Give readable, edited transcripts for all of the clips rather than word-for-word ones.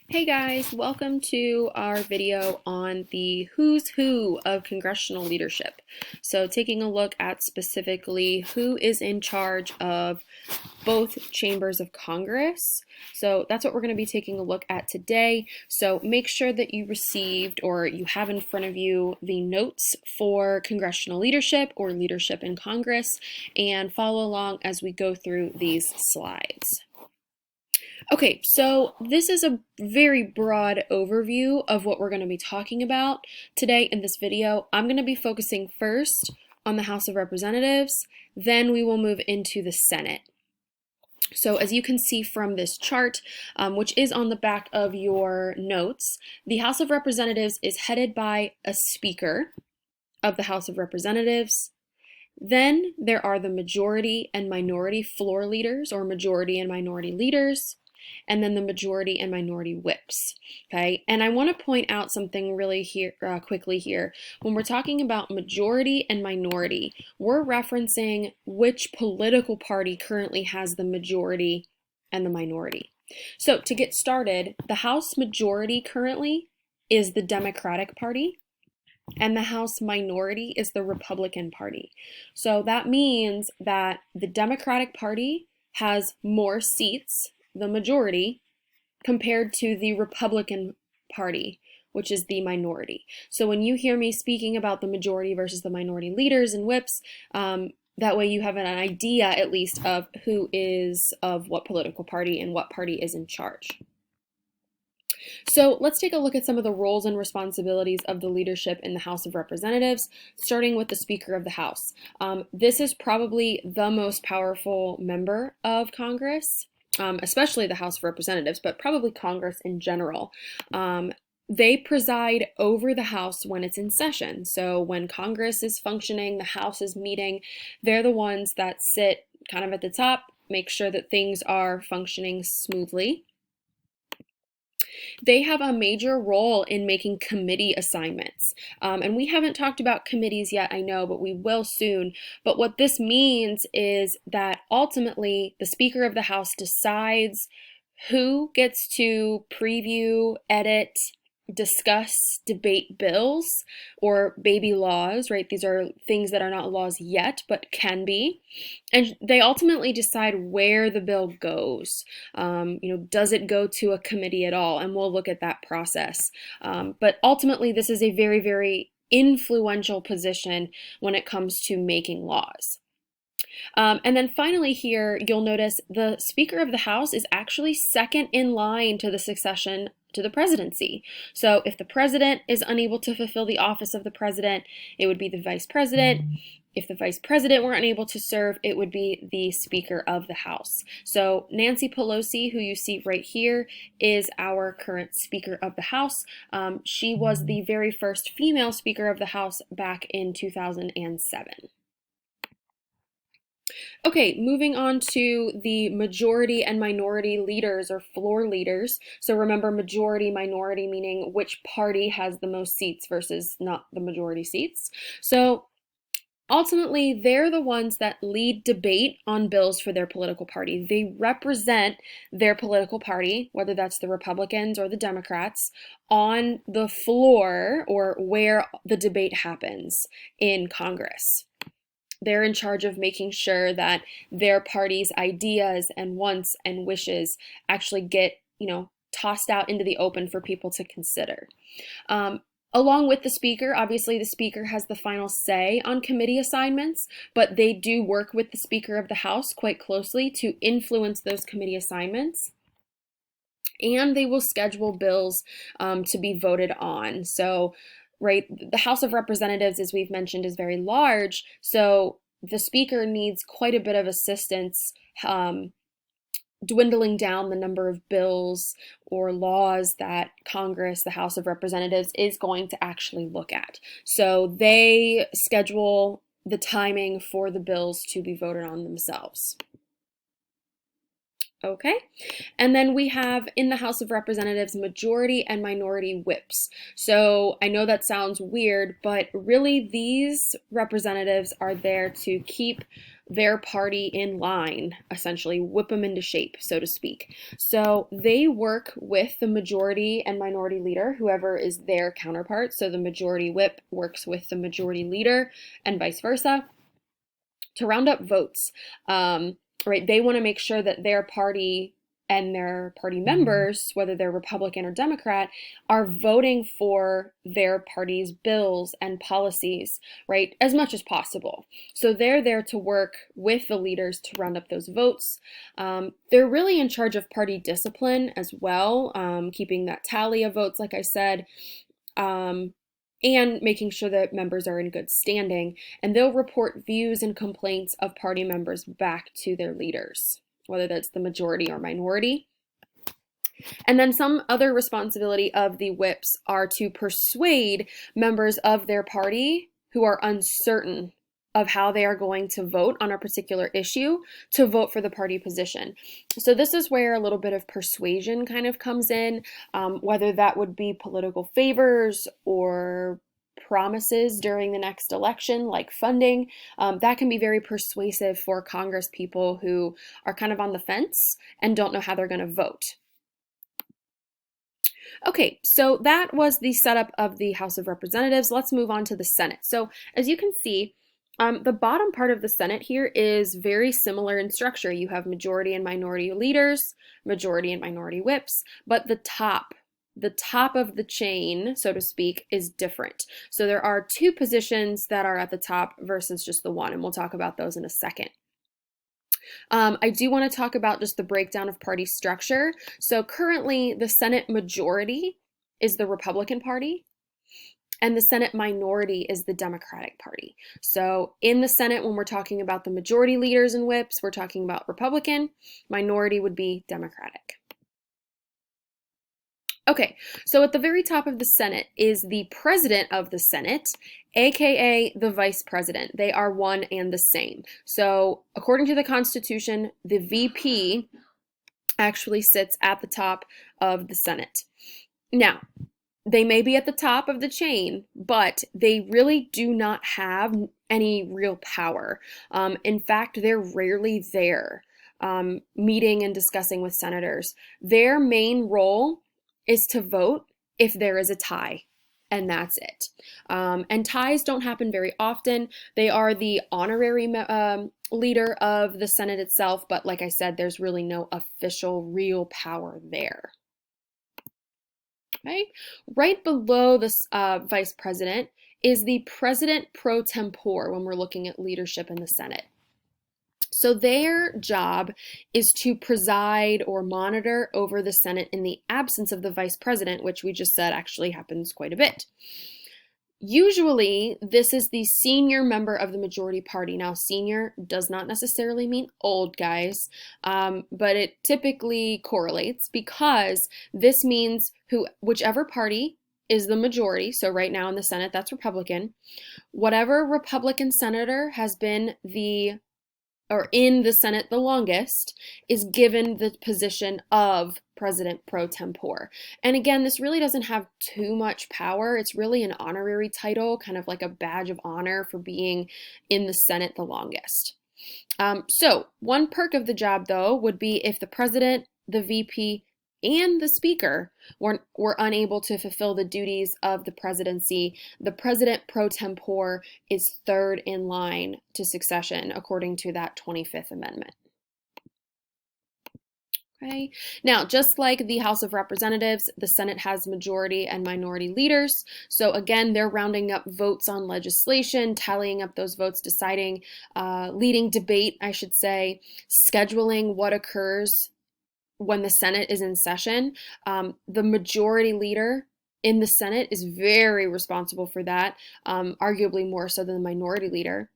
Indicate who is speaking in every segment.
Speaker 1: Hey guys, welcome to our video on the who's who of congressional leadership. So taking a look at specifically who is in charge of both chambers of Congress. So that's what we're going to be taking a look at today. So make sure that you received or you have in front of you the notes for congressional leadership or leadership in Congress and follow along as we go through these slides. Okay, so this is a very broad overview of what we're going to be talking about today in this video. I'm going to be focusing first on the House of Representatives, then we will move into the Senate. So as you can see from this chart, which is on the back of your notes, the House of Representatives is headed by a Speaker of the House of Representatives. Then there are the majority and minority floor leaders or majority and minority leaders, and then the majority and minority whips. Okay, and I want to point out something really quickly here. When we're talking about majority and minority, we're referencing which political party currently has the majority and the minority. So to get started, the House majority currently is the Democratic Party, and the House minority is the Republican Party. So that means that the Democratic Party has more seats, the majority, compared to the Republican Party, which is the minority. So when you hear me speaking about the majority versus the minority leaders and whips, that way you have an idea at least of who is of what political party and what party is in charge. So let's take a look at some of the roles and responsibilities of the leadership in the House of Representatives, starting with the Speaker of the House. This is probably the most powerful member of Congress, especially the House of Representatives, but probably Congress in general. They preside over the House when it's in session. So when Congress is functioning, the House is meeting, they're the ones that sit kind of at the top, make sure that things are functioning smoothly. They have a major role in making committee assignments. And we haven't talked about committees yet, I know, but we will soon. But what this means is that ultimately the Speaker of the House decides who gets to preview, edit, discuss, debate bills or baby laws, right? These are things that are not laws yet, but can be. And they ultimately decide where the bill goes. Does it go to a committee at all? And we'll look at that process. But ultimately, this is a very, very influential position when it comes to making laws. And then finally here, you'll notice the Speaker of the House is actually second in line to the succession to the presidency. So if the president is unable to fulfill the office of the president, it would be the vice president. If the vice president were unable to serve, it would be the Speaker of the House. So Nancy Pelosi, who you see right here, is our current Speaker of the House. She was the very first female Speaker of the House back in 2007. Okay, moving on to the majority and minority leaders or floor leaders. So remember, majority, minority, meaning which party has the most seats versus not the majority seats. So ultimately, they're the ones that lead debate on bills for their political party. They represent their political party, whether that's the Republicans or the Democrats, on the floor or where the debate happens in Congress. They're in charge of making sure that their party's ideas and wants and wishes actually get, tossed out into the open for people to consider. Along with the Speaker, obviously the Speaker has the final say on committee assignments, but they do work with the Speaker of the House quite closely to influence those committee assignments. And they will schedule bills to be voted on. So right, the House of Representatives, as we've mentioned, is very large, so the Speaker needs quite a bit of assistance dwindling down the number of bills or laws that Congress, the House of Representatives, is going to actually look at. So they schedule the timing for the bills to be voted on themselves. Okay, and then we have in the House of Representatives majority and minority whips. So I know that sounds weird, but really these representatives are there to keep their party in line, essentially whip them into shape, so to speak. So they work with the majority and minority leader, whoever is their counterpart. So the majority whip works with the majority leader and vice versa to round up votes. Right? They want to make sure that their party and their party members, whether they're Republican or Democrat, are voting for their party's bills and policies, right, as much as possible. So they're there to work with the leaders to round up those votes. They're really in charge of party discipline as well, keeping that tally of votes, like I said. And making sure that members are in good standing, and they'll report views and complaints of party members back to their leaders, whether that's the majority or minority. And then some other responsibility of the whips are to persuade members of their party who are uncertain of how they are going to vote on a particular issue to vote for the party position. So this is where a little bit of persuasion kind of comes in, whether that would be political favors or promises during the next election, like funding. That can be very persuasive for Congress people who are kind of on the fence and don't know how they're going to vote. Okay, so that was the setup of the House of Representatives. Let's move on to the Senate. So as you can see, the bottom part of the Senate here is very similar in structure. You have majority and minority leaders, majority and minority whips, but the top of the chain, so to speak, is different. So there are two positions that are at the top versus just the one, and we'll talk about those in a second. I do want to talk about just the breakdown of party structure. So currently, the Senate majority is the Republican Party, and the Senate minority is the Democratic Party. So in the Senate, when we're talking about the majority leaders and whips, we're talking about Republican. Minority would be Democratic. Okay, so at the very top of the Senate is the president of the Senate, aka the vice president. They are one and the same. So according to the Constitution, the VP actually sits at the top of the Senate. Now, they may be at the top of the chain, but they really do not have any real power. In fact, they're rarely there meeting and discussing with senators. Their main role is to vote if there is a tie, and that's it. And ties don't happen very often. They are the honorary leader of the Senate itself, but like I said, there's really no official real power there. Okay. Right below this vice president is the president pro tempore when we're looking at leadership in the Senate. So their job is to preside or monitor over the Senate in the absence of the vice president, which we just said actually happens quite a bit. Usually, this is the senior member of the majority party. Now, senior does not necessarily mean old, guys, but it typically correlates because this means whichever party is the majority, so right now in the Senate, that's Republican, whatever Republican senator has been in the Senate the longest is given the position of president pro tempore. And again, this really doesn't have too much power. It's really an honorary title, kind of like a badge of honor for being in the Senate the longest. So one perk of the job, though, would be if the president, the VP, and the speaker were unable to fulfill the duties of the presidency, the president pro tempore is third in line to succession according to that 25th Amendment. Okay. Now, just like the House of Representatives, the Senate has majority and minority leaders. So again, they're rounding up votes on legislation, tallying up those votes, deciding, leading debate, I should say, scheduling what occurs when the Senate is in session. The majority leader in the Senate is very responsible for that, arguably more so than the minority leader.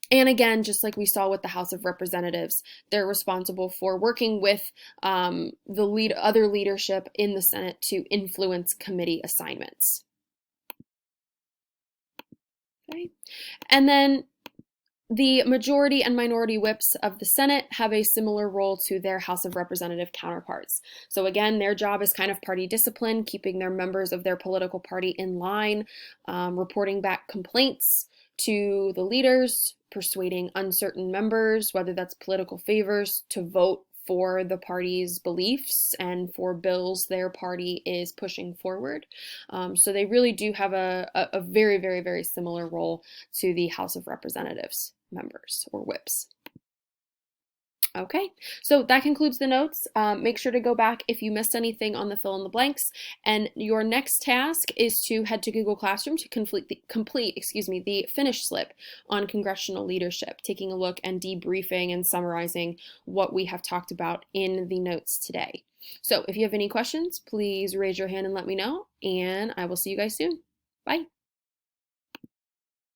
Speaker 1: And again, just like we saw with the House of Representatives, they're responsible for working with other leadership in the Senate to influence committee assignments. Okay. And then The majority and minority whips of the Senate have a similar role to their House of Representative counterparts. So, again, their job is kind of party discipline, keeping their members of their political party in line, reporting back complaints to the leaders, persuading uncertain members, whether that's political favors, to vote for the party's beliefs and for bills their party is pushing forward. So they really do have a very, very, very similar role to the House of Representatives members or whips. Okay, so that concludes the notes. Make sure to go back if you missed anything on the fill in the blanks. And your next task is to head to Google Classroom to complete the finish slip on congressional leadership, taking a look and debriefing and summarizing what we have talked about in the notes today. So if you have any questions, please raise your hand and let me know, and I will see you guys soon. Bye.